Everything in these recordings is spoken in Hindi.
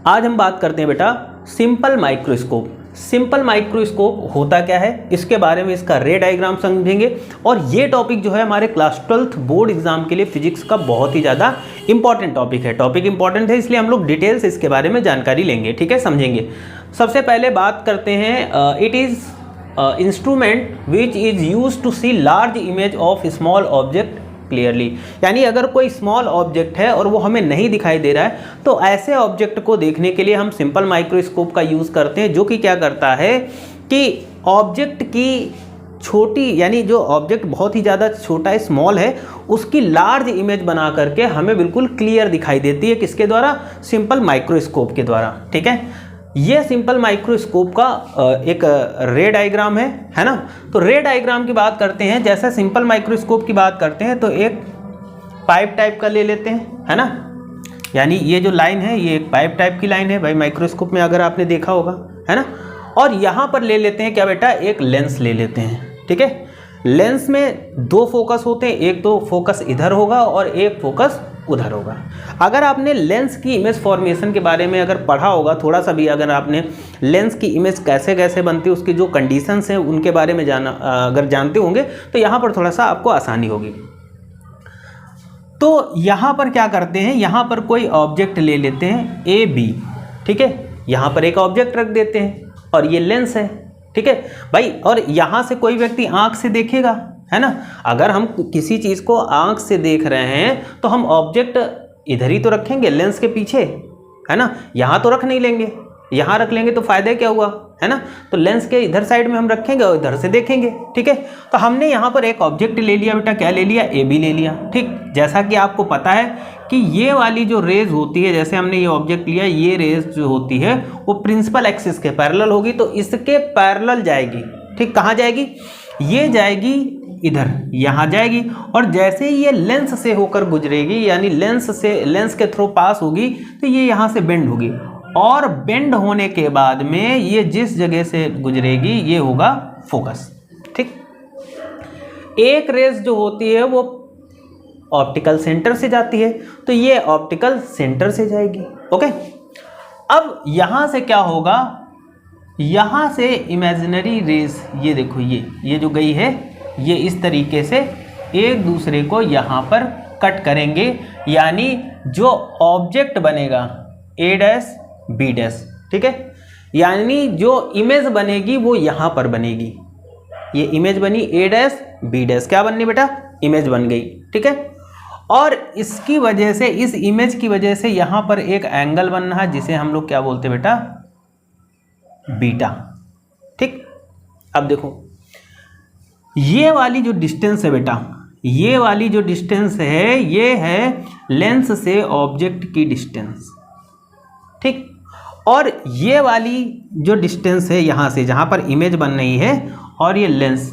आज हम बात करते हैं बेटा सिंपल माइक्रोस्कोप। सिंपल माइक्रोस्कोप होता क्या है, इसके बारे में इसका रे डायग्राम समझेंगे। और ये टॉपिक जो है हमारे क्लास 12th बोर्ड एग्जाम के लिए फिजिक्स का बहुत ही ज़्यादा इंपॉर्टेंट टॉपिक है। टॉपिक इंपॉर्टेंट है इसलिए हम लोग डिटेल्स इसके बारे में जानकारी लेंगे, ठीक है, समझेंगे। सबसे पहले बात करते हैं, it is instrument which is use to see large image of small object clearly. यानी अगर कोई स्मॉल ऑब्जेक्ट है और वो हमें नहीं दिखाई दे रहा है तो ऐसे ऑब्जेक्ट को देखने के लिए हम सिंपल माइक्रोस्कोप का यूज़ करते हैं, जो कि क्या करता है कि ऑब्जेक्ट की छोटी, यानी जो ऑब्जेक्ट बहुत ही ज़्यादा छोटा है, स्मॉल है, उसकी लार्ज इमेज बना करके हमें बिल्कुल क्लियर दिखाई देती है। किसके द्वारा? सिंपल माइक्रोस्कोप के द्वारा, ठीक है। ये सिंपल माइक्रोस्कोप का एक रे डायग्राम है ना। तो रे डायग्राम की बात करते हैं, जैसा सिंपल माइक्रोस्कोप की बात करते हैं तो एक पाइप टाइप का ले लेते हैं, है ना। यानी ये जो लाइन है ये एक पाइप टाइप की लाइन है भाई, माइक्रोस्कोप में अगर आपने देखा होगा, है ना। और यहाँ पर ले लेते हैं क्या बेटा, एक लेंस ले लेते हैं, ठीक है। लेंस में दो फोकस होते हैं, एक तो फोकस इधर होगा और एक फोकस उधर होगा। अगर आपने लेंस की इमेज फॉर्मेशन के बारे में अगर पढ़ा होगा थोड़ा सा भी, अगर आपने लेंस की इमेज कैसे कैसे बनती है, उसकी जो कंडीशंस हैं उनके बारे में अगर जानते होंगे तो यहाँ पर थोड़ा सा आपको आसानी होगी। तो यहाँ पर क्या करते हैं, यहाँ पर कोई ऑब्जेक्ट ले लेते हैं ए बी, ठीक है। यहाँ पर एक ऑब्जेक्ट रख देते हैं और ये लेंस है, ठीक है भाई। और यहाँ से कोई व्यक्ति आँख से देखेगा, है ना। अगर हम किसी चीज़ को आँख से देख रहे हैं तो हम ऑब्जेक्ट इधर ही तो रखेंगे, लेंस के पीछे, है ना। यहाँ तो रख नहीं लेंगे, यहाँ रख लेंगे तो फ़ायदा क्या हुआ, है ना। तो लेंस के इधर साइड में हम रखेंगे और इधर से देखेंगे, ठीक है। तो हमने यहाँ पर एक ऑब्जेक्ट ले लिया बेटा, क्या ले लिया, ए बी ले लिया, ठीक। जैसा कि आपको पता है कि ये वाली जो रेज होती है, जैसे हमने ये ऑब्जेक्ट लिया, ये रेज जो होती है वो प्रिंसिपल एक्सिस के पैरेलल होगी, तो इसके पैरेलल जाएगी, ठीक। कहाँ जाएगी? ये जाएगी इधर, यहाँ जाएगी। और जैसे ही ये लेंस से होकर गुजरेगी, यानी लेंस के थ्रू पास होगी, तो ये यहाँ से बेंड होगी। और बेंड होने के बाद में ये जिस जगह से गुजरेगी ये होगा फोकस, ठीक। एक रेज जो होती है वो ऑप्टिकल सेंटर से जाती है, तो ये ऑप्टिकल सेंटर से जाएगी, ओके। अब यहाँ से क्या होगा, यहाँ से इमेजिनरी रेज, ये देखो ये जो गई है, ये इस तरीके से एक दूसरे को यहाँ पर कट करेंगे। यानी जो ऑब्जेक्ट बनेगा ए डैश बी डैश, ठीक है। यानी जो इमेज बनेगी वो यहाँ पर बनेगी। ये इमेज बनी ए डैश बी डैश, क्या बननी बेटा, इमेज बन गई, ठीक है। और इसकी वजह से, इस इमेज की वजह से यहाँ पर एक एंगल बन रहा है जिसे हम लोग क्या बोलते हैं बेटा, बीटा, ठीक। अब देखो ये वाली जो डिस्टेंस है बेटा, ये वाली जो डिस्टेंस है ये है लेंस से ऑब्जेक्ट की डिस्टेंस, ठीक। और ये वाली जो डिस्टेंस है यहाँ से जहाँ पर इमेज बन रही है, और ये लेंस,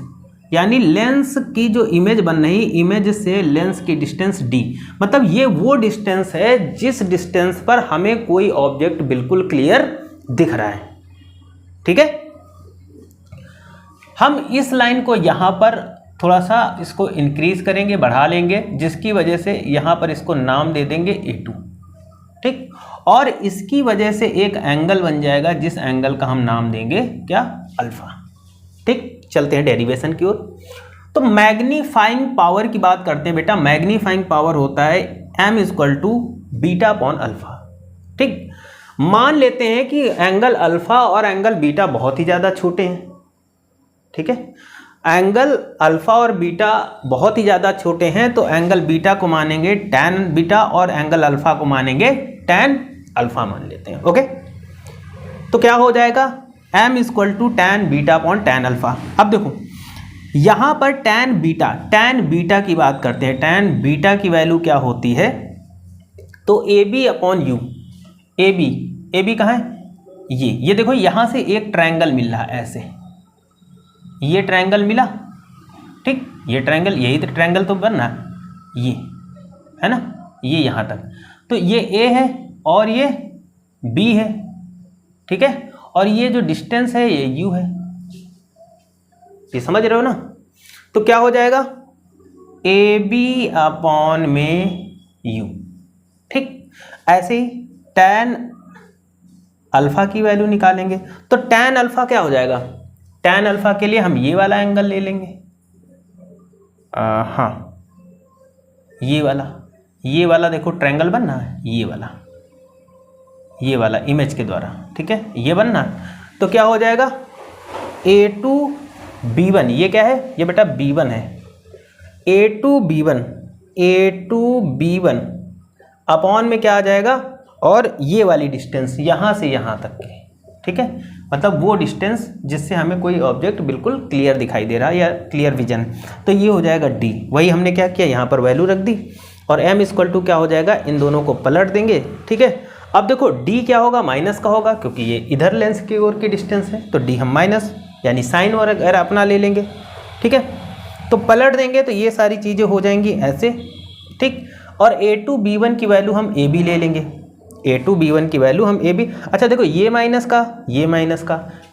यानी लेंस की जो इमेज बन रही, इमेज से लेंस की डिस्टेंस d, मतलब ये वो डिस्टेंस है जिस डिस्टेंस पर हमें कोई ऑब्जेक्ट बिल्कुल क्लियर दिख रहा है, ठीक है। हम इस लाइन को यहाँ पर थोड़ा सा इसको इंक्रीज करेंगे, बढ़ा लेंगे, जिसकी वजह से यहाँ पर इसको नाम दे देंगे A2, ठीक। और इसकी वजह से एक एंगल बन जाएगा जिस एंगल का हम नाम देंगे क्या, अल्फा, ठीक। चलते हैं डेरिवेशन की ओर। तो मैग्नीफाइंग पावर की बात करते हैं बेटा। मैग्नीफाइंग पावर होता है m = बीटा अपॉन अल्फा, ठीक। मान लेते हैं कि एंगल अल्फा और एंगल बीटा बहुत ही ज़्यादा छोटे हैं, ठीक है। एंगल अल्फा और बीटा बहुत ही ज़्यादा छोटे हैं, तो एंगल बीटा को मानेंगे tan बीटा और एंगल अल्फा को मानेंगे tan अल्फा मान लेते हैं, ओके। तो क्या हो जाएगा, m = tan beta upon tan alpha. अब देखो यहाँ पर tan बीटा की बात करते हैं। tan बीटा की वैल्यू क्या होती है, तो AB अपॉन u, AB कहाँ है, ये देखो यहाँ से एक ट्रायंगल मिल रहा है, ऐसे ये ट्रायंगल मिला, ठीक। ये ट्रायंगल, यही तो ट्रायंगल तो बनना, ये है ना, ये यहाँ तक, तो ये A है और ये B है, ठीक है। और ये जो डिस्टेंस है ये U है, ये समझ रहे हो ना। तो क्या हो जाएगा, AB अपॉन में U, ठीक। ऐसे ही tan अल्फा की वैल्यू निकालेंगे। तो tan अल्फा क्या हो जाएगा, tan अल्फा के लिए हम ये वाला एंगल ले लेंगे, हाँ ये वाला देखो ट्रायंगल बनना है, ये वाला इमेज के द्वारा, ठीक है, ये बनना। तो क्या हो जाएगा A2B1, ये क्या है, ये बेटा B1 है, A2B1 अपॉन में क्या आ जाएगा, और ये वाली डिस्टेंस यहाँ से यहाँ तक की, ठीक है, मतलब वो डिस्टेंस जिससे हमें कोई ऑब्जेक्ट बिल्कुल क्लियर दिखाई दे रहा है या क्लियर विजन, तो ये हो जाएगा D। वही हमने क्या किया, यहाँ पर वैल्यू रख दी और m इक्वल टू क्या हो जाएगा, इन दोनों को पलट देंगे, ठीक है। अब देखो D क्या होगा, माइनस का होगा, क्योंकि ये इधर लेंस की ओर की डिस्टेंस है, तो D हम माइनस यानी साइन और अगर अपना ले लेंगे, ठीक है। तो पलट देंगे तो ये सारी चीज़ें हो जाएंगी ऐसे, ठीक। और A2B1 की वैल्यू हम AB ले लेंगे, A2B1 की वैल्यू हम AB। अच्छा देखो ये माइनस का,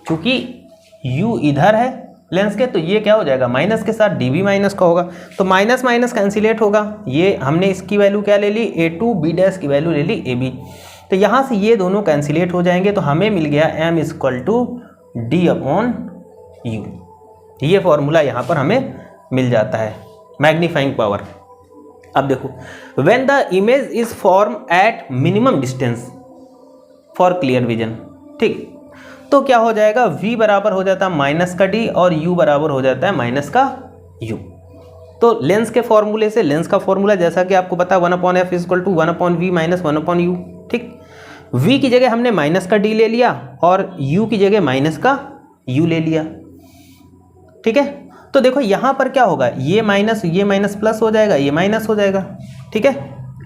चूँकि U इधर है लेंस के, तो ये क्या हो जाएगा, माइनस के साथ D भी माइनस का होगा, तो माइनस माइनस कैंसिलेट होगा। ये हमने इसकी वैल्यू क्या ले ली, A2B' की वैल्यू ले ली AB, तो यहाँ से ये दोनों कैंसिलेट हो जाएंगे, तो हमें मिल गया m इक्वल टू D/U। ये फॉर्मूला यहाँ पर हमें मिल जाता है मैग्नीफाइंग पावर। अब देखो, when the image is form at minimum distance for clear vision, ठीक, तो क्या हो जाएगा, v बराबर हो जाता है माइनस का d और u बराबर हो जाता है माइनस का u। तो लेंस के फॉर्मूले से, लेंस का फॉर्मूला जैसा कि आपको पता 1/f equal to 1/v minus 1/u, ठीक। v की जगह हमने माइनस का d ले लिया और u की जगह माइनस का u ले लिया, ठीक है। तो देखो यहाँ पर क्या होगा, ये माइनस प्लस हो जाएगा, ये माइनस हो जाएगा, ठीक है।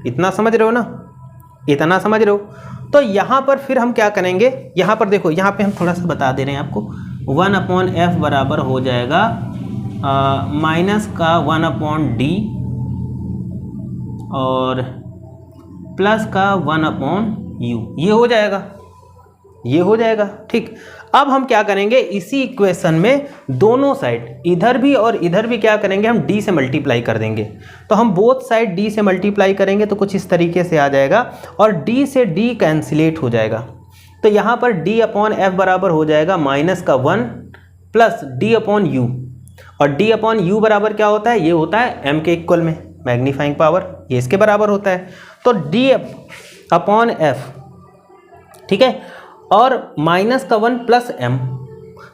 इतना समझ रहे हो ना, इतना समझ रहे हो। तो यहाँ पर फिर हम क्या करेंगे, यहाँ पर देखो, यहाँ पे हम थोड़ा सा बता दे रहे हैं आपको, 1/f बराबर हो जाएगा माइनस का 1/d और प्लस का 1/u, ये हो जाएगा, ठीक। अब हम क्या करेंगे, इसी इक्वेशन में दोनों साइड इधर भी और इधर भी क्या करेंगे, हम d से मल्टीप्लाई कर देंगे। तो हम बोथ साइड d से मल्टीप्लाई करेंगे तो कुछ इस तरीके से आ जाएगा और d से d कैंसिलेट हो जाएगा। तो यहाँ पर d/f बराबर हो जाएगा माइनस का 1 प्लस d/u, और d/u बराबर क्या होता है, ये होता है m के इक्वल में मैग्नीफाइंग पावर, ये इसके बराबर होता है। तो d/f, ठीक है, और माइनस का 1 प्लस m,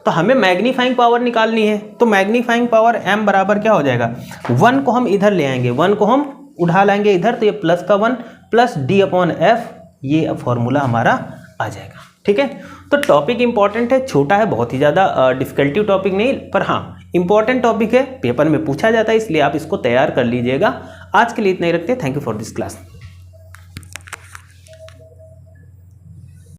तो हमें मैग्नीफाइंग पावर निकालनी है। तो मैग्नीफाइंग पावर m बराबर क्या हो जाएगा, 1 को हम इधर ले आएंगे, 1 को हम उठा लाएंगे इधर, तो ये प्लस का 1 प्लस d/f, ये फॉर्मूला हमारा आ जाएगा, ठीक है। तो टॉपिक इंपॉर्टेंट है, छोटा है, बहुत ही ज़्यादा डिफिकल्टी टॉपिक नहीं, पर हाँ इंपॉर्टेंट टॉपिक है, पेपर में पूछा जाता है, इसलिए आप इसको तैयार कर लीजिएगा। आज के लिए इतना ही रखते हैं। Thank you for this class.